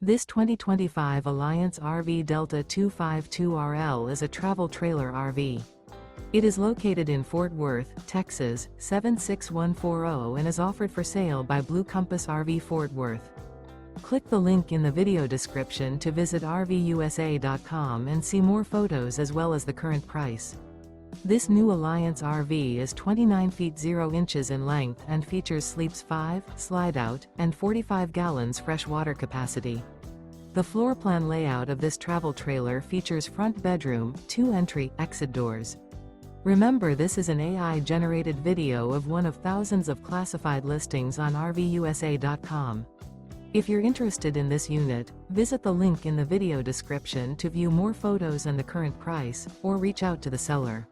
This 2025 Alliance RV Delta 252RL is a travel trailer RV. It is located in Fort Worth, Texas, 76140 and is offered for sale by Blue Compass RV Fort Worth. Click the link in the video description to visit RVUSA.com and see more photos as well as the current price. This new Alliance RV is 29 feet 0 inches in length and features sleeps 5, slide-out, and 45 gallons fresh water capacity. The floor plan layout of this travel trailer features front bedroom, 2 entry/exit doors. Remember, this is an AI-generated video of one of thousands of classified listings on RVUSA.com. If you're interested in this unit, visit the link in the video description to view more photos and the current price, or reach out to the seller.